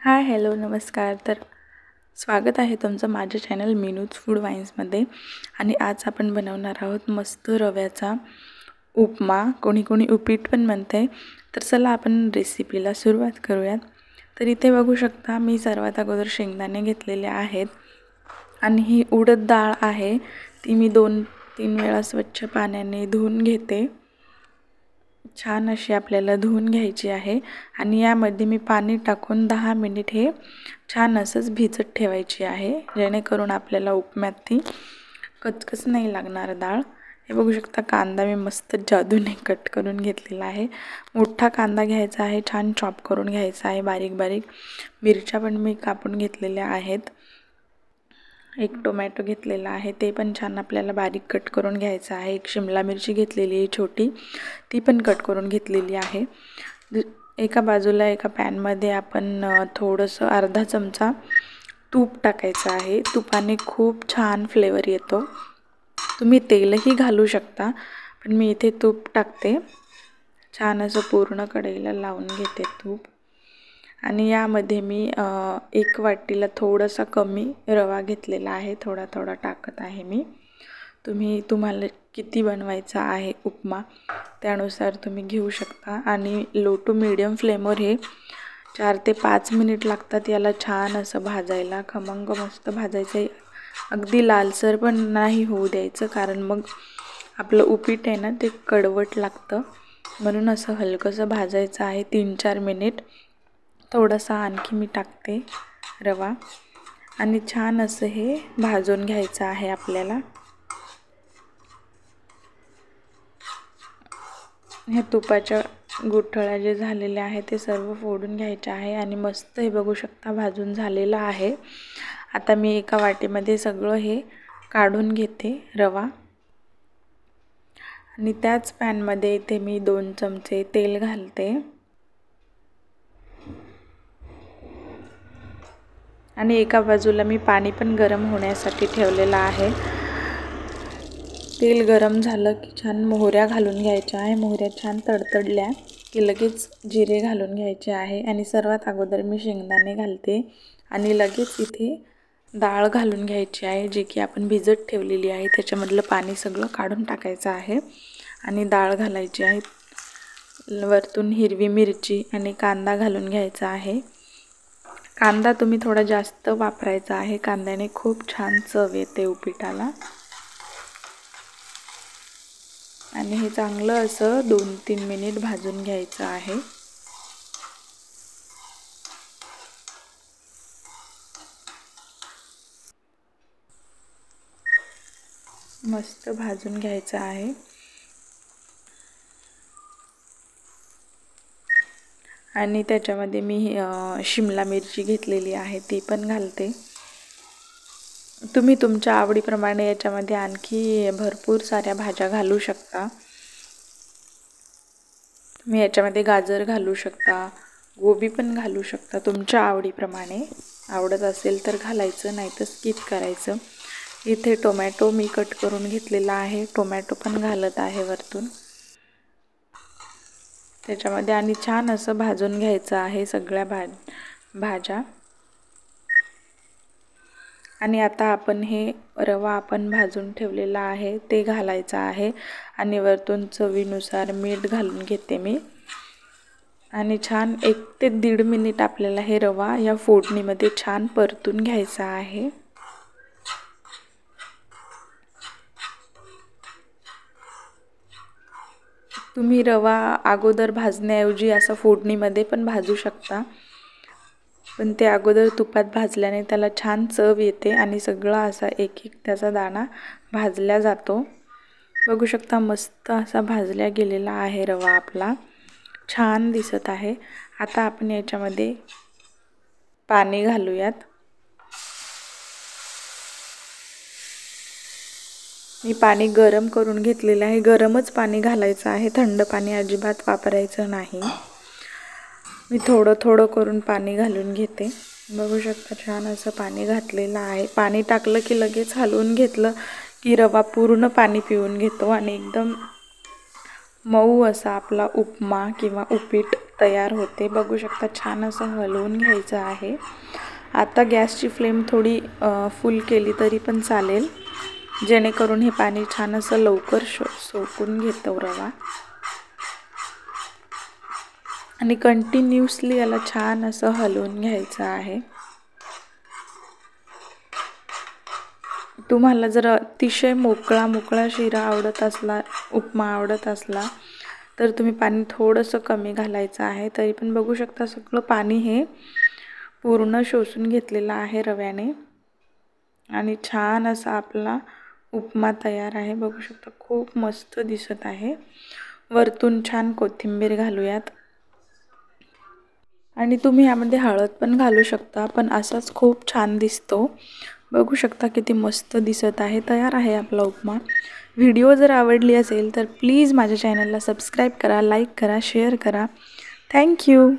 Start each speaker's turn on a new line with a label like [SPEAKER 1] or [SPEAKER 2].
[SPEAKER 1] Hi hello नमस्कार. तर स्वागत आहे तुमचं माझ्या चॅनल मीनूज फूड वाईन्समध्ये. आणि आज आपण बनवणार आहोत मस्त रव्याचा उपमा, कोणी कोणी उपीट पण म्हणते. तर चला आपण रेसिपीला सुरुवात करूयात. तर इथे बघू शकता मी सर्वात अगोदर शेंगदाणे घेतलेले आहेत आणि ही उडद डाळ आहे ती मी 2-3 वेळा स्वच्छ पाण्याने धुवून घेते. छान अशी आपल्याला धुवून घ्यायची आहे आणि यामध्ये मी पाणी टाकून 10 मिनिट हे छान असंच भिजत ठेवायची आहे, जेणेकरून आपल्याला उपम्यात ती कचकच नाही लागणार डाळ. हे बघू शकता कांदा मी मस्त जादूने कट करून घेतलेला आहे. मोठा कांदा घ्यायचा आहे, छान चॉप करून घ्यायचा आहे बारीक बारीक. मिरच्या पण मी कापून घेतलेल्या आहेत. एक टोमॅटो घेतलेला आहे, ते पण छान आपल्याला बारीक कट करून घ्यायचं आहे. एक शिमला मिरची घेतलेली आहे छोटी, ती पण कट करून घेतलेली आहे. एका बाजूला एका पॅनमध्ये आपण थोडंसं अर्धा चमचा तूप टाकायचं आहे. तुपाने खूप छान फ्लेवर येतो. तुम्ही तेलही घालू शकता, पण मी इथे तूप टाकते. छान असं पूर्ण कढईला लावून घेते तूप. आणि यामध्ये मी 1 वाटीला थोडासा कमी रवा घेतलेला आहे, थोडा थोडा टाकत आहे मी. तुम्हाला किती बनवायचा आहे उपमा त्यानुसार तुम्ही घेऊ शकता. आणि लो टू मीडियम फ्लेमवर हे 4 ते 5 मिनिट लागतात याला छान असं भाजायला. खमंग मस्त भाजायचं आहे, अगदी लालसर पण नाही होऊ द्यायचं, कारण मग आपलं उपीट आहे ना ते कडवट लागतं. म्हणून असं हलकंसं भाजायचं आहे 3-4 मिनिट. थोडासा आणखी मी टाकते रवा आणि छान असं हे भाजून घ्यायचं आहे आपल्याला. हे तुपाच्या गुठळ्या जे झालेले आहे ते सर्व फोडून घ्यायचे आहे आणि मस्त हे बघू शकता भाजून झालेलं आहे. आता मी एका वाटीमध्ये सगळं हे काढून घेते रवा. आणि त्याच पॅनमध्ये इथे मी 2 चमचे तेल घालते आणि एका बाजूला मी पाणी पण गरम होण्यासाठी ठेवलेलं आहे. तेल गरम झालं की छान मोहऱ्या घालून घ्यायच्या आहे. मोहऱ्या छान तडतडल्या की लगेच जिरे घालून घ्यायचे आहे. आणि सर्वात अगोदर मी शेंगदाणे घालते आणि लगेच इथे डाळ घालून घ्यायची आहे, जी की आपण भिजत ठेवलेली आहे. त्याच्यामधलं पाणी सगळं काढून टाकायचं आहे आणि डाळ घालायची आहे. वरतून हिरवी मिरची आणि कांदा घालून घ्यायचा आहे. कांदा तुम्ही थोडा जास्त वापरायचा आहे, कांद्याने खूप छान चव येते उपीटाला. आणि हे चांगलं असं 2-3 मिनिट भाजून घ्यायचं आहे. मस्त भाजून घ्यायचं आहे. आणि त्याच्यामध्ये मी शिमला मिरची घेतलेली आहे ती पण घालते. तुम्ही तुमच्या आवडीप्रमाणे याच्यामध्ये आणखी भरपूर साऱ्या भाज्या घालू शकता. तुम्ही याच्यामध्ये गाजर घालू शकता, गोबी पण घालू शकता, तुमच्या आवडीप्रमाणे. आवडत असेल तर घालायचं, नाही तर स्किप करायचं. इथे टोमॅटो मी कट करून घेतलेला आहे, टोमॅटो पण घालत आहे वरतून त्याच्यामध्ये. आणि छान असं भाजून घ्यायचं आहे सगळ्या भाज्या. आणि आता आपण हे रवा आपण भाजून ठेवलेला आहे ते घालायचं आहे आणि वरतून चवीनुसार मीठ घालून घेते मी. आणि छान 1 ते 1.5 मिनिट आपल्याला हे रवा या फोडणीमध्ये छान परतून घ्यायचा आहे. तुम्ही रवा अगोदर भाजण्याऐवजी असं फोडणीमध्ये पण भाजू शकता, पण ते अगोदर तुपात भाजल्याने त्याला छान चव येते आणि सगळा असा एक एक त्याचा दाणा भाजला जातो. बघू शकता मस्त असा भाजला गेलेला आहे रवा आपला, छान दिसत आहे. आता आपण याच्यामध्ये पाणी घालूयात. मी पाणी गरम करून घेतलेलं आहे, गरमच पाणी घालायचं आहे, थंड पाणी अजिबात वापरायचं नाही. मी थोडं थोडं करून पाणी घालून घेते. बघू शकता छान असं पाणी घातलेलं आहे. पाणी टाकलं की लगेच हलवून घेतलं की रवा पूर्ण पाणी पिऊन घेतो आणि एकदम मऊ असा आपला उपमा किंवा उपीट तयार होते। बघू शकता छान असं हलवून घ्यायचं आहे। आता गॅसची फ्लेम थोडी फुल केली तरी पण चालेल, जेणेकरून हे पाणी छान असं लवकर सोकून घेतो रवा। आणि कंटिन्यूअसली याला छान असं हलवून घ्यायचं आहे। तुम्हाला जर अतिशय मोकळा शिरा आवडत असला, उपमा आवडत असला, तर तुम्ही पाणी थोडंसं कमी घालायचं आहे। तरी पण बघू शकता सगळं पाणी हे पूर्ण शोषून घेतलेलं आहे रव्याने आणि छान असा आपला उपमा तयार आहे। बघू शकता खूप मस्त दिसत आहे। वरतून छान कोथिंबीर घालूयात आणि तुम्ही यामध्ये हळद पण घालू शकता, पण असाच खूप छान दिसतो। बघू शकता किती मस्त दिसत आहे। तयार आहे आपला उपमा। व्हिडिओ जर आवडली असेल तर प्लीज माझ्या चॅनलला सबस्क्राईब करा, लाईक करा, शेअर करा। Thank you.